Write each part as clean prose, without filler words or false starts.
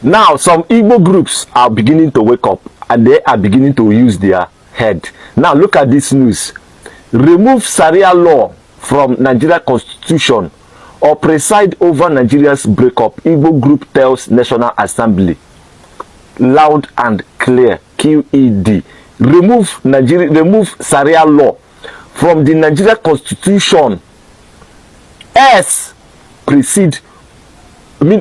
Now, some Igbo groups are beginning to wake up and they are beginning to use their head. Now, look at this news. Remove Sharia law from Nigeria Constitution or preside over Nigeria's breakup. Igbo group tells National Assembly. Loud and clear. QED. Remove Sharia law from the Nigeria Constitution. S.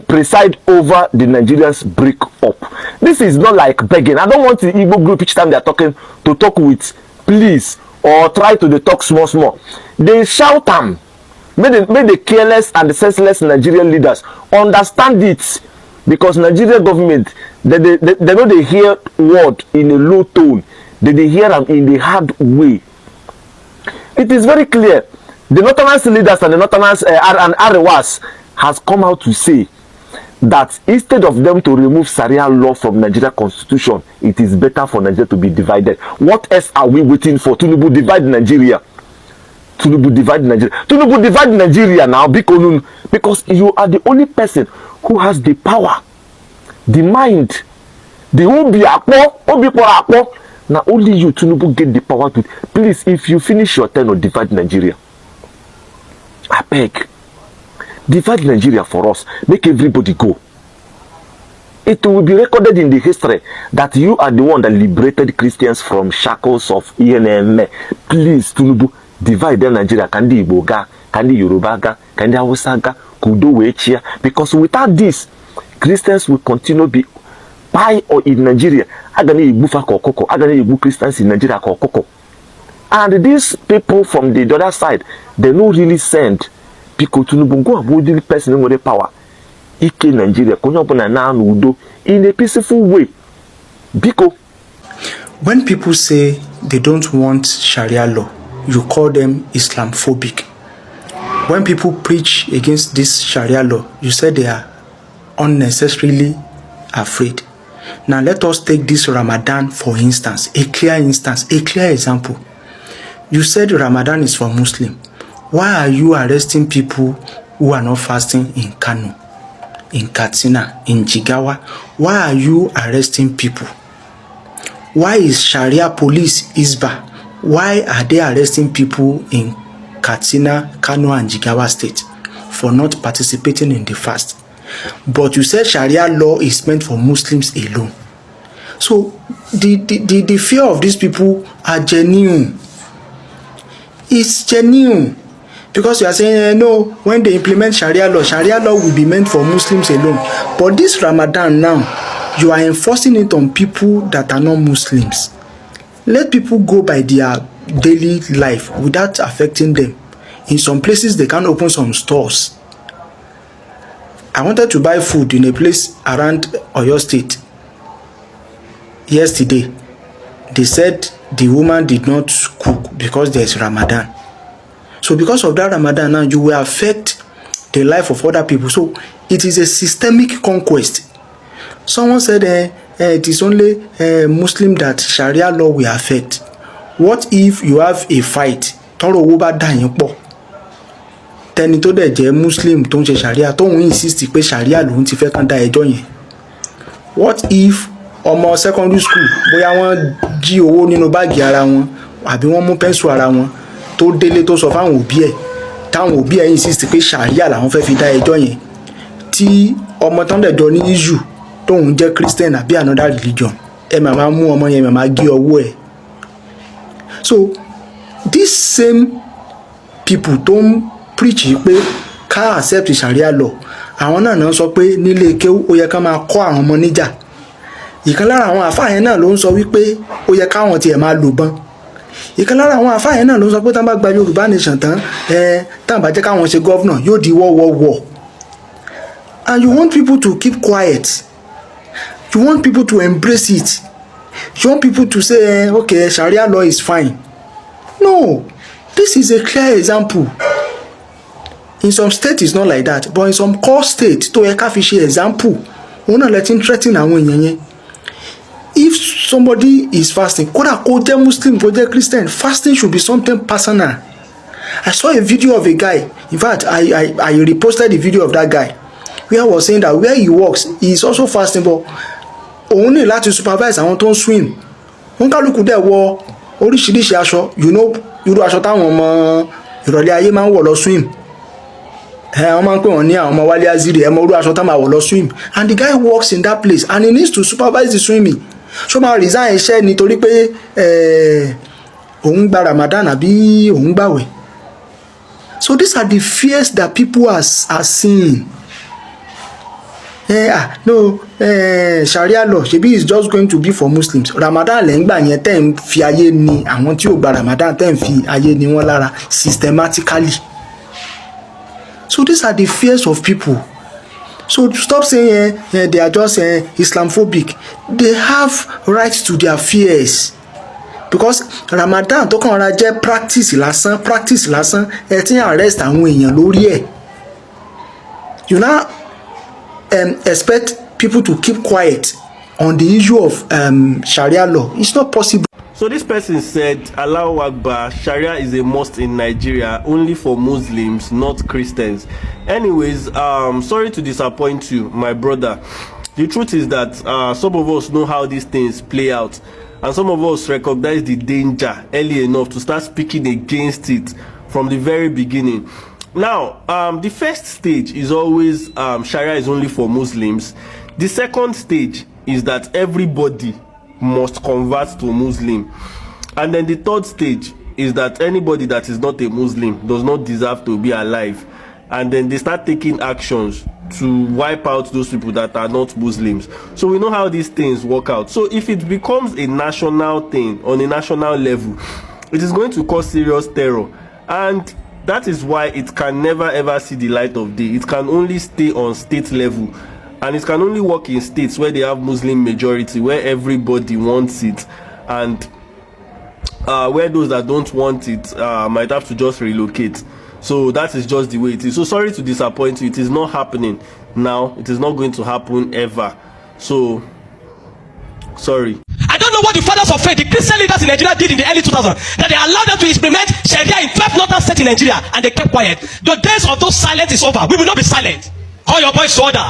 Preside over the Nigeria's breakup. This is not like begging. I don't want the Igbo group each time they are talking to talk with please or try to talk small. They shout them. May the careless and the senseless Nigerian leaders understand it, because Nigerian government they know they hear word in a low tone. They hear them in the hard way. It is very clear. The Northerners leaders and the Northerners and Arewas has come out to say that instead of them to remove Sharia law from Nigeria Constitution, it is better for Nigeria to be divided. What else are we waiting for? Tinubu divide Nigeria. Tinubu divide Nigeria. Tinubu divide Nigeria now because you are the only person who has the power, the mind, the obi. Now only you, Tinubu, get the power to. Please, if you finish your turn, or divide Nigeria. I beg. Divide Nigeria for us. Make everybody go. It will be recorded in the history that you are the one that liberated Christians from shackles of ENM. Please, Tinubu, divide Nigeria. Kandi Igbo ga, Kandi Yoruba ga, Kandi Hausa ga, Kudo wechia. Because without this, Christians will continue to be by or in Nigeria. Agani Igbo fa kokoko. Agani Igbo Christians in Nigeria kokoko. And these people from the other side, they don't really send because Tinubu go about the person with the power. Ike Nigeria in a peaceful way. Because when people say they don't want Sharia law, you call them Islamophobic. When people preach against this Sharia law, you say they are unnecessarily afraid. Now let us take this Ramadan for instance, a clear example. You said Ramadan is for Muslim. Why are you arresting people who are not fasting in Kano, in Katsina, in Jigawa? Why are you arresting people? Why is Sharia police Isba? Why are they arresting people in Katsina, Kano, and Jigawa state for not participating in the fast? But you said Sharia law is meant for Muslims alone. So the fear of these people are genuine. It's genuine. Because you are saying, no, when they implement Sharia law will be meant for Muslims alone. But this Ramadan now, you are enforcing it on people that are not Muslims. Let people go by their daily life without affecting them. In some places, they can open some stores. I wanted to buy food in a place around Oyo State yesterday. They said the woman did not cook because there is Ramadan. So because of that Ramadan now, you will affect the life of other people. So it is a systemic conquest. Someone said it is only Muslim that Sharia law will affect. What if you have a fight? Tọ́rọ̀ owó bá dà yín pọ̀. Tẹni tó dẹ̀ jẹ́ Muslim tó ń ṣe Sharia tó ń insist pé Sharia lòun ti fẹ́ kàn dá ẹjọ́ yẹn. What if ọmọ secondary school bóyá wọ́n jí owó nínú báàgì ara wọn àbí wọ́n mú pẹ́ńsù ara wọn tó délé tó sọ fáwọn òbí ẹ̀ táwọn òbí ẹ̀ insist pé Sharia làwọn fẹ́ fi dá ẹjọ́ yẹn tí ọmọ tán dẹ̀ jọ ní issue tóun jẹ́ Christian àbí another religion ẹ máa mú ọmọ yẹn máa gé ọwọ́ ẹ̀. So these same people tó ń preach pé ká accept Sharia law àwọn náà sọ pé nílé kéwú ó yẹ ká máa kọ́ àwọn ọmọ níjà. Ìkan lára àwọn àfáà yẹn náà ló ń sọ wípé ó yẹ káwọn tiẹ̀ máa lò bán. Ìkan lára àwọn àfáà yẹn náà ló ń sọ pé tán bá gba Yorùbá nation tán tán bá jẹ́ káwọn ṣe governor yóò di war. And you want people to keep quiet. You want people to embrace it. You want people to say okay, Sharia law is fine. No, this is a clear example. In some states it's not like that, but in some core states tó yẹ ká fi ṣe example òun náà letting threaten àwọn èèyàn yẹn. If somebody is fasting, kódà kó jẹ́ Muslim, kó jẹ́ Christian, fasting should be something personal. I saw a video of a guy. In fact, I reposted the video of that guy. where he was saying that where he works he is also fasting, but òun ní láti supervise àwọn tó ń swim. Wọ́n kálukú dẹ̀ wọ oríṣiríṣi aṣọ, you know, irú aṣọ táwọn ọmọ ìrọ̀lẹ́ ayé máa ń wọ̀ lọ swim. Wọ́n máa ń pè wọ́n ní àwọn ọmọ wálé aziri, ẹ mọ irú aṣọ tá máa wọ̀ lọ swim, and the guy works in that place and he needs to supervise the swimming. Ṣó máa resign iṣẹ́ nítorí pé òun gba Ramadan àbí òun gbàwẹ̀? So these are the fears that people are seeing. No, Sharia law ṣebí is just going to be for Muslims. Ramadan lẹ́ ń gbà yẹn tẹ́ ń fi ayé ni àwọn tí ò gba Ramadan tẹ́ ń fi ayé ni wọ́n lára systematically. So these are the fears of people. So stop saying they are just Islamophobic. They have right to their fears. Because Ramadan tó kàn ra jẹ́ practice lásán ẹ ti arrest àwọn èèyàn lórí ẹ̀. You now expect people to keep quiet on the issue of Sharia law. It's not possible. So this person said, Allahu Akbar, Sharia is a must in Nigeria, only for Muslims, not Christians. Anyways, sorry to disappoint you, my brother. The truth is that some of us know how these things play out, and some of us recognize the danger early enough to start speaking against it from the very beginning. Now, the first stage is always Sharia is only for Muslims. The second stage is that everybody must convert to Muslim. And then the third stage is that anybody that is not a Muslim does not deserve to be alive. And then they start taking actions to wipe out those people that are not Muslims. So we know how these things work out. So if it becomes a national thing on a national level, it is going to cause serious terror. And that is why it can never ever see the light of day. It can only stay on state level. And it can only work in states where they have Muslim majority, where everybody wants it, and where those that don't want it might have to just relocate. So that is just the way it is. So sorry to disappoint you. It is not happening now. It is not going to happen ever. So sorry. I don't know what the fathers of faith, the Christian leaders in Nigeria did in the early 2000s, that they allowed them to implement Sharia in 12 northern states in Nigeria, and they kept quiet. The days of those silence is over. We will not be silent. Call your boys to order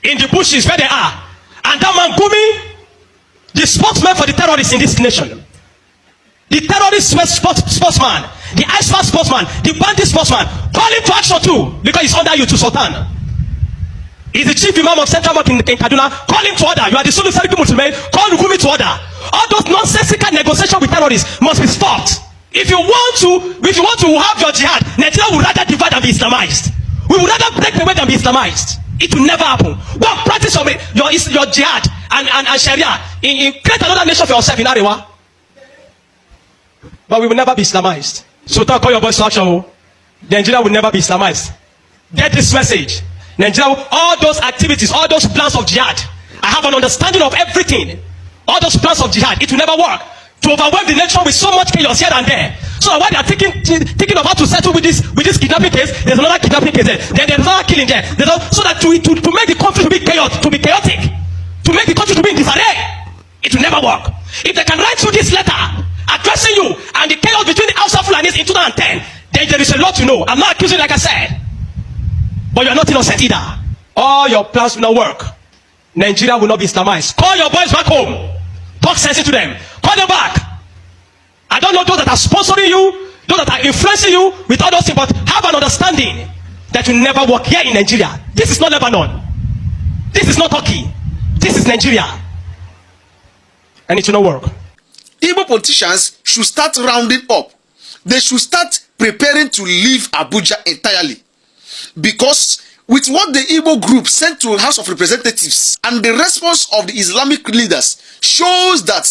in the bushes where they are. And that man Gumi, the spokesman for the terrorists in this nation, the terrorist sportsman, the ISWAP sportsman, the bandit sportsman, call him to action too, because he's under you to Sultan. He's the chief imam of Central Mosque in Kaduna. Call him to order. You are the Sunni Muslim. Call Gumi to order. All those nonsensical negotiations with terrorists must be stopped. If you want to have your jihad, Nigeria would rather divide than be Islamized. We would rather break away than be Islamized. It will never happen. Go and practice your jihad and Sharia in create another nation for yourself in Arewa. But we will never be Islamized. So don't call your voice to action. Nigeria will never be Islamized. Get this message. Nigeria, all those activities, all those plans of jihad, I have an understanding of everything. All those plans of jihad, it will never work. To overwhelm the nation with so much chaos here and there. So while they are thinking of how to settle with this kidnapping case, there's another kidnapping case there. Then there's another killing there. So that to make the country to be chaotic, to make the country to be in disarray, it will never work. If they can write you this letter addressing you and the chaos between the Hausa Fulanis in 2010, then there is a lot to know. I'm not accusing, like I said, but you are not innocent either. All your plans will not work. Nigeria will not be Islamized. Call your boys back home. Talk sense to them. Call them back. I don't know those that are sponsoring you, those that are influencing you with all those things, but have an understanding that will never work here in Nigeria. This is not Lebanon. This is not Turkey. This is Nigeria. And it will not work. Igbo politicians should start rounding up. They should start preparing to leave Abuja entirely. Because with what the Igbo group sent to House of Representatives and the response of the Islamic leaders shows that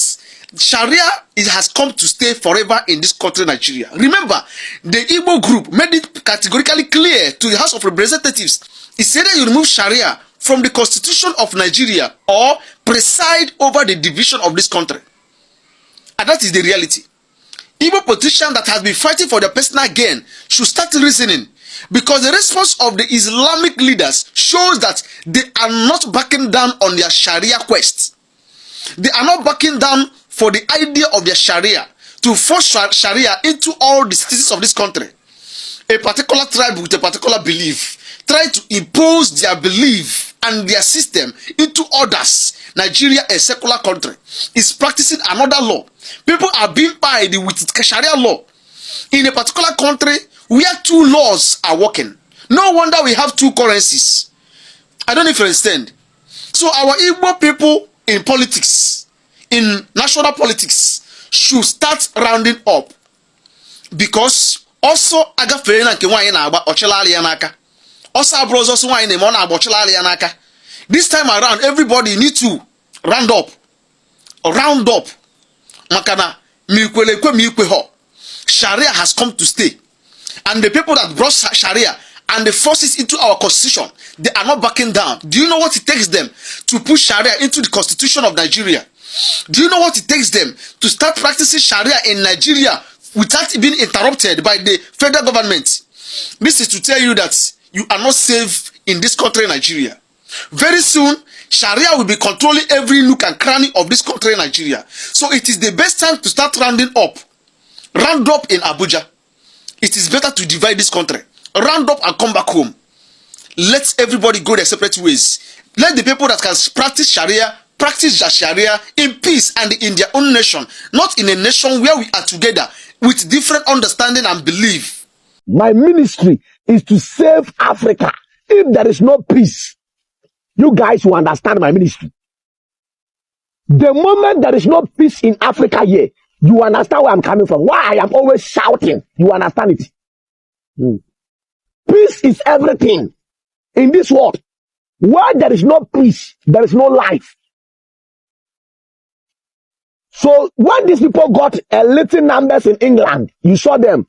Sharia has come to stay forever in this country, Nigeria. Remember, the Igbo group made it categorically clear to the House of Representatives. It's either you remove Sharia from the Constitution of Nigeria or preside over the division of this country. And that is the reality. Igbo politicians that has been fighting for their personal gain should start reasoning, because the response of the Islamic leaders shows that they are not backing down on their Sharia quest. They are not backing down for the idea of their Sharia, to force Sharia into all the citizens of this country. A particular tribe with a particular belief try to impose their belief and their system into others. Nigeria, a secular country, is practicing another law. People are being paid with Sharia law in a particular country where two laws are working. No wonder we have two currencies. I don't know if you understand. So our Igbo people in politics, in national politics, should start rounding up, because also agafere na nke nwanyị na-agba ọchịlalị ya n'aka. Also abroad also nwanyị na-eme ọ na-agba ọchịlalị ya n'aka. This time around, everybody need to round up. Round up. Makana mikwele kwe mikwe ho. Sharia has come to stay. And the people that brought Sharia and the forces into our constitution, they are not backing down. Do you know what it takes them to push Sharia into the constitution of Nigeria? Do you know what it takes them to start practicing Sharia in Nigeria without being interrupted by the federal government? This is to tell you that you are not safe in this country, Nigeria. Very soon, Sharia will be controlling every nook and cranny of this country, Nigeria. So it is the best time to start rounding up. Round up in Abuja. It is better to divide this country. Round up and come back home. Let everybody go their separate ways. Let the people that can practice Sharia practice their Sharia in peace and in their own nation, not in a nation where we are together with different understanding and belief. My ministry is to save Africa. If there is no peace, you guys will understand my ministry. The moment there is no peace in Africa here, you understand where I'm coming from. Why I am always shouting. You understand it. Peace is everything in this world. Where there is no peace, there is no life. So when these people got a little numbers in England, you saw them.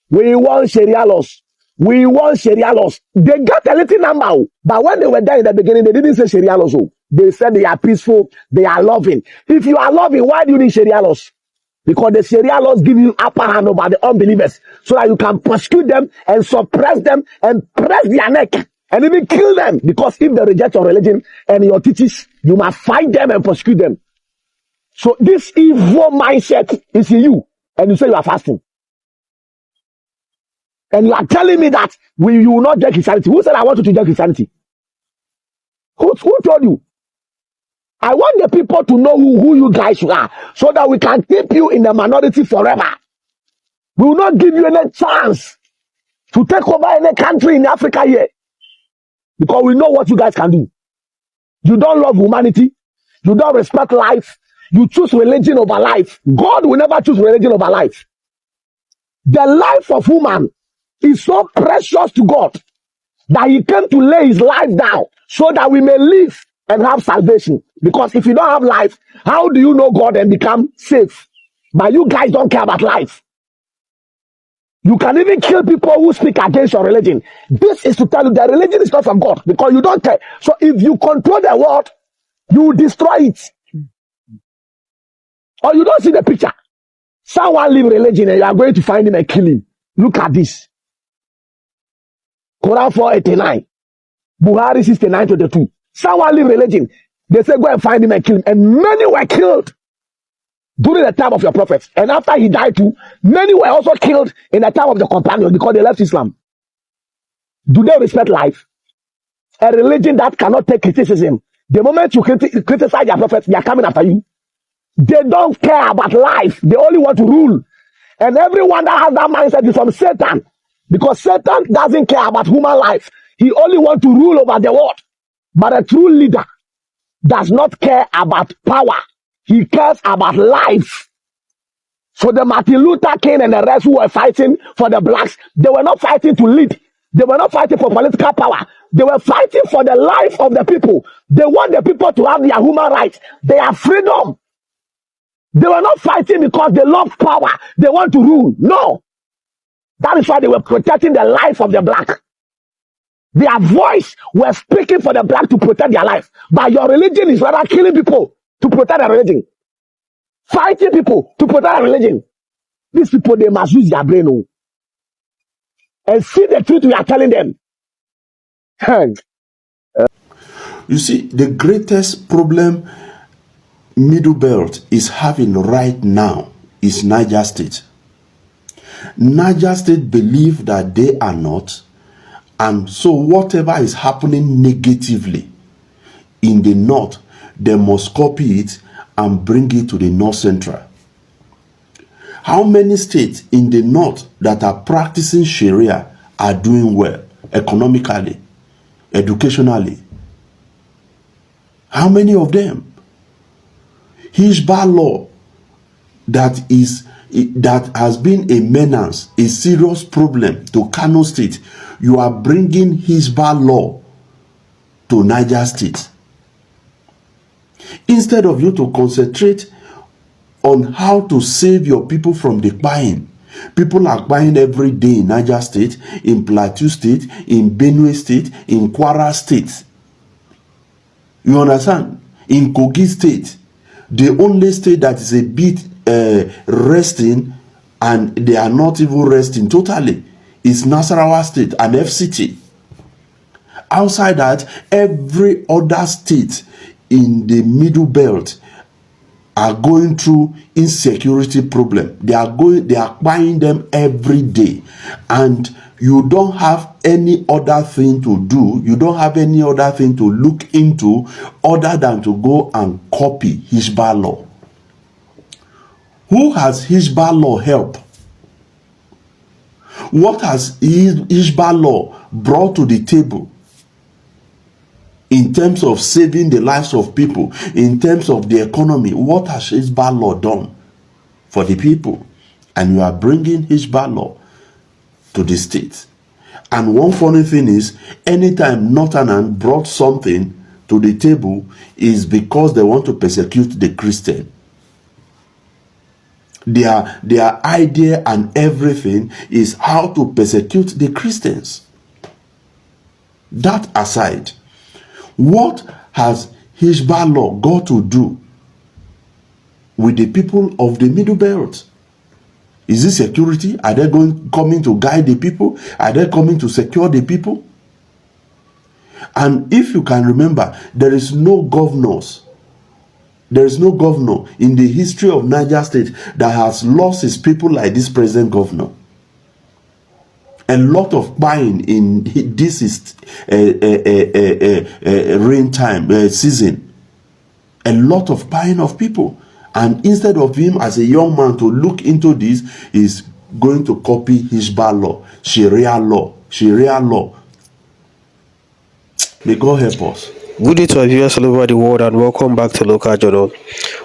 We want Sharia laws. We want Sharia laws. They got a little number. But when they were there in the beginning, they didn't say Sharia laws. They said they are peaceful. They are loving. If you are loving, why do you need Sharia laws? Because the Sharia laws give you upper hand over the unbelievers, so that you can persecute them and suppress them and press their neck and even kill them. Because if they reject your religion and your teachings, you must fight them and persecute them. So this evil mindset is in you, and you say you are fasting. And you are telling me that you will not get Christianity. Who said I want you to get Christianity? Who told you? I want the people to know who you guys are, so that we can keep you in the minority forever. We will not give you any chance to take over any country in Africa here, because we know what you guys can do. You don't love humanity. You don't respect life. You choose religion over life. God will never choose religion over life. The life of woman is so precious to God that he came to lay his life down so that we may live and have salvation. Because if you don't have life, how do you know God and become safe? But you guys don't care about life. You can even kill people who speak against your religion. This is to tell you that religion is not from God, because you don't care. So if you control the world, you destroy it. Or you don't see the picture. Someone leave religion and you are going to find him and kill him. Look at this. Quran 4:89. Buhari 69:22. Someone leave religion. They say go and find him and kill him. And many were killed during the time of your prophet. And after he died too, many were also killed in the time of the companions, because they left Islam. Do they respect life? A religion that cannot take criticism. The moment you criticize your prophet, they are coming after you. They don't care about life. They only want to rule. And everyone that has that mindset is from Satan. Because Satan doesn't care about human life. He only wants to rule over the world. But a true leader does not care about power. He cares about life. So the Martin Luther King and the rest who were fighting for the blacks, they were not fighting to lead. They were not fighting for political power. They were fighting for the life of the people. They want the people to have their human rights, their freedom. They were not fighting because they love power. They want to rule. No. That is why they were protecting the life of the black. Their voice was speaking for the black to protect their life. But your religion is rather killing people to protect their religion. Fighting people to protect their religion. These people, they must use their brain. Oh, and see the truth we are telling them. You see, the greatest problem Middle Belt is having right now is Niger State. Niger State believe that they are not, And so whatever is happening negatively in the north, they must copy it and bring it to the north central. How many states in the north that are practicing Sharia are doing well economically, educationally? How many of them? Hijab law that has been a menace, a serious problem to Kano State. You are bringing Hijab law to Niger State. Instead of you to concentrate on how to save your people from the buying. People are buying every day in Niger State, in Plateau State, in Benue State, in Kwara State. You understand? In Kogi State, the only state that is a bit resting, and they are not even resting totally, is Nasarawa State and FCT. Outside that, every other state in the middle belt are going through insecurity problem. They are buying them every day, and you don't have any other thing to do. You don't have any other thing to look into other than to go and copy Hijab law. Who has Hijab law help? What has Hijab law brought to the table in terms of saving the lives of people, in terms of the economy? What has Hijab law done for the people? And you are bringing Hijab law to the state. And one funny thing is, anytime Northern brought something to the table, is because they want to persecute the Christian. Their idea and everything is how to persecute the Christians. That aside, what has Hijab law got to do with the people of the Middle Belt? Is it security? Are they coming to guide the people? Are they coming to secure the people? And if you can remember, there is no governor in the history of Niger State that has lost his people like this present governor. A lot of buying in this is rain time season. A lot of buying of people. And instead of him as a young man to look into this, he's going to copy Hijab law, Sharia law. May God help us. Good day to our viewers all over the world, and welcome back to Local Journal.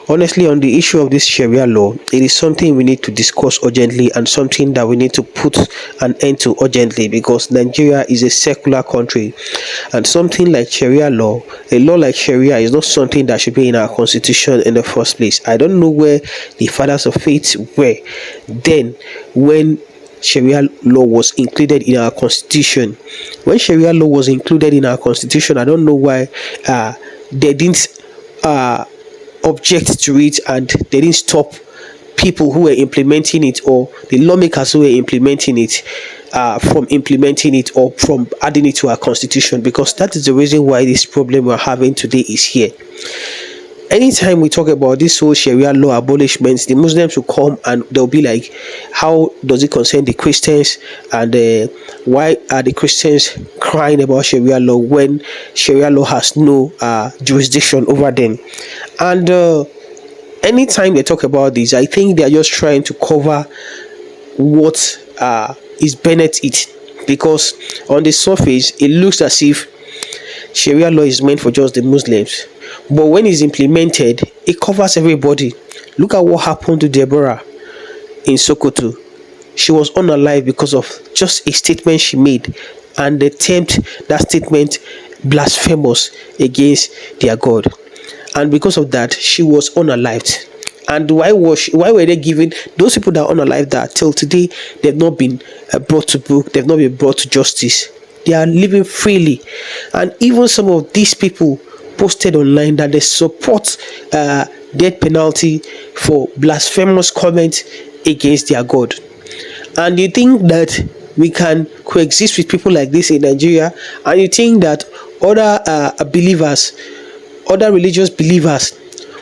Honestly, on the issue of this Sharia law, it is something we need to discuss urgently, and something that we need to put an end to urgently, because Nigeria is a secular country, and something like Sharia law, a law like Sharia, is not something that should be in our constitution in the first place. I don't know where the fathers of faith were then when Sharia law was included in our constitution. When Sharia law was included in our constitution, I don't know why they didn't object to it, and they didn't stop people who were implementing it, or the lawmakers who were implementing it, from implementing it or from adding it to our constitution, because that is the reason why this problem we're having today is here. Anytime we talk about this whole Sharia law abolishments, the Muslims will come and they'll be like, how does it concern the Christians, and why are the Christians crying about Sharia law when Sharia law has no jurisdiction over them? And anytime they talk about this, I think they're just trying to cover what is beneath it, because on the surface it looks as if Sharia law is meant for just the Muslims, but when it's implemented, it covers everybody. Look at what happened to Deborah in Sokoto. She was unalive because of just a statement she made, and they termed that statement blasphemous against their God, and because of that, she was unalived. And why were they giving those people that are unalive that till today they've not been brought to book, they've not been brought to justice? They are living freely, and even some of these people posted online that they support death penalty for blasphemous comments against their God. And you think that we can coexist with people like this in Nigeria, and you think that other believers, other religious believers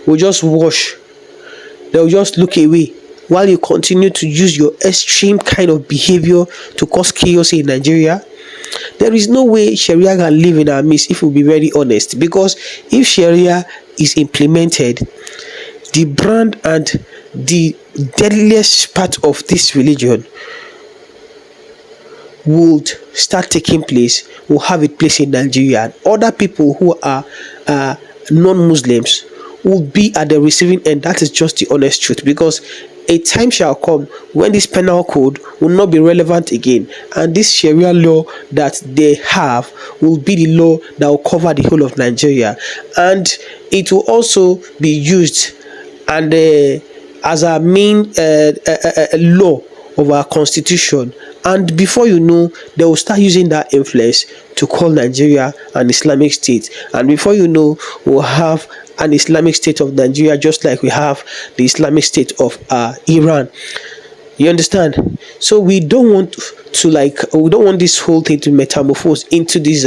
will just wash, they'll just look away while you continue to use your extreme kind of behavior to cause chaos in Nigeria? There is no way Sharia can live in our midst, if we'll be very honest, because if Sharia is implemented, the brand and the deadliest part of this religion would start taking place, will have it place in Nigeria, and other people who are non-Muslims will be at the receiving end. That is just the honest truth, because a time shall come when this penal code will not be relevant again, and this Sharia law that they have will be the law that will cover the whole of Nigeria, and it will also be used and as our main law of our constitution. And before you know, they will start using that influence to call Nigeria an Islamic state, and before you know, we'll have an Islamic state of Nigeria, just like we have the Islamic state of Iran. You understand? So we don't want this whole thing to metamorphose into this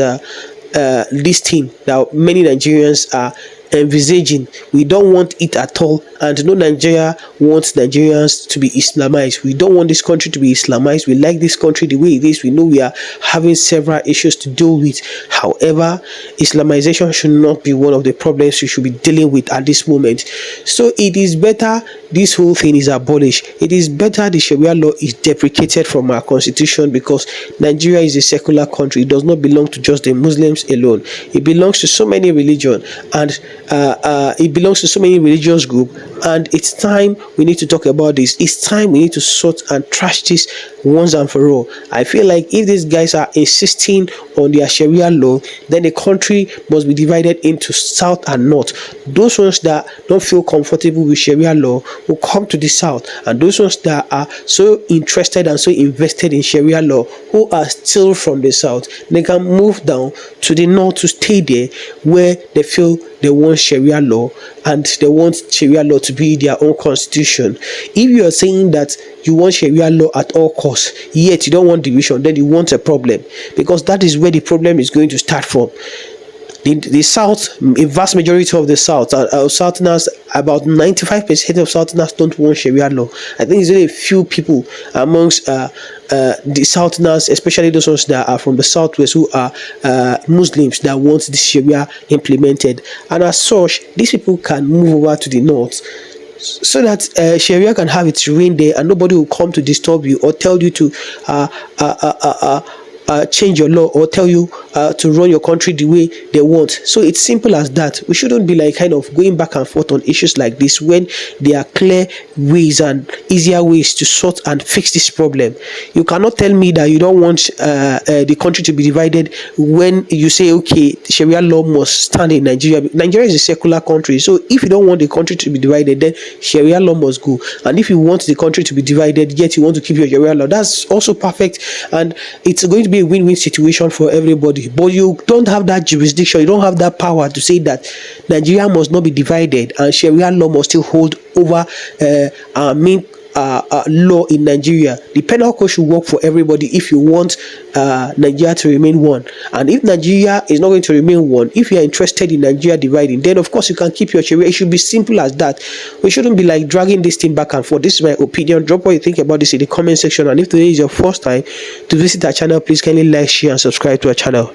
thing that many Nigerians are envisaging. We don't want it at all, and no Nigeria wants Nigerians to be Islamized. We don't want this country to be Islamized. We like this country the way it is. We know we are having several issues to deal with. However, Islamization should not be one of the problems we should be dealing with at this moment. So it is better this whole thing is abolished. It is better the Sharia law is deprecated from our constitution, because Nigeria is a secular country. It does not belong to just the Muslims alone. It belongs to so many religions, and it belongs to so many religious groups, and it's time we need to talk about this. It's time we need to sort and trash this once and for all. I feel like if these guys are insisting on their Sharia law, then the country must be divided into south and north. Those ones that don't feel comfortable with Sharia law will come to the south, and those ones that are so interested and so invested in Sharia law, who are still from the south, they can move down to the north to stay there, where they feel they want Sharia law, and they want Sharia law to be their own constitution. If you are saying that you want Sharia law at all costs, yet you don't want division, then you want a problem, because that is where the problem is going to start from. The South, a vast majority of the Southerners, about 95% of Southerners don't want Sharia law. I think there's only a few people amongst the Southerners, especially those ones that are from the Southwest, who are Muslims, that want the Sharia implemented. And as such, these people can move over to the North, so that Sharia can have its reign there, and nobody will come to disturb you or tell you to change your law, or tell you to run your country the way they want. So it's simple as that. We shouldn't be like kind of going back and forth on issues like this, when there are clear ways and easier ways to sort and fix this problem. You cannot tell me that you don't want the country to be divided when you say, okay, Sharia law must stand in Nigeria. Nigeria is a secular country, so if you don't want the country to be divided, then Sharia law must go. And if you want the country to be divided, yet you want to keep your Sharia law, that's also perfect, and it's going to be a win-win situation for everybody. But you don't have that jurisdiction, you don't have that power to say that Nigeria must not be divided and Sharia law must still hold over our main law in Nigeria. The penal code should work for everybody if you want Nigeria to remain one. And if Nigeria is not going to remain one, if you are interested in Nigeria dividing, then of course you can keep your Sharia. It should be simple as that. We shouldn't be like dragging this thing back and forth. This is my opinion. Drop what you think about this in the comment section. And if today is your first time to visit our channel, please kindly like, share, and subscribe to our channel.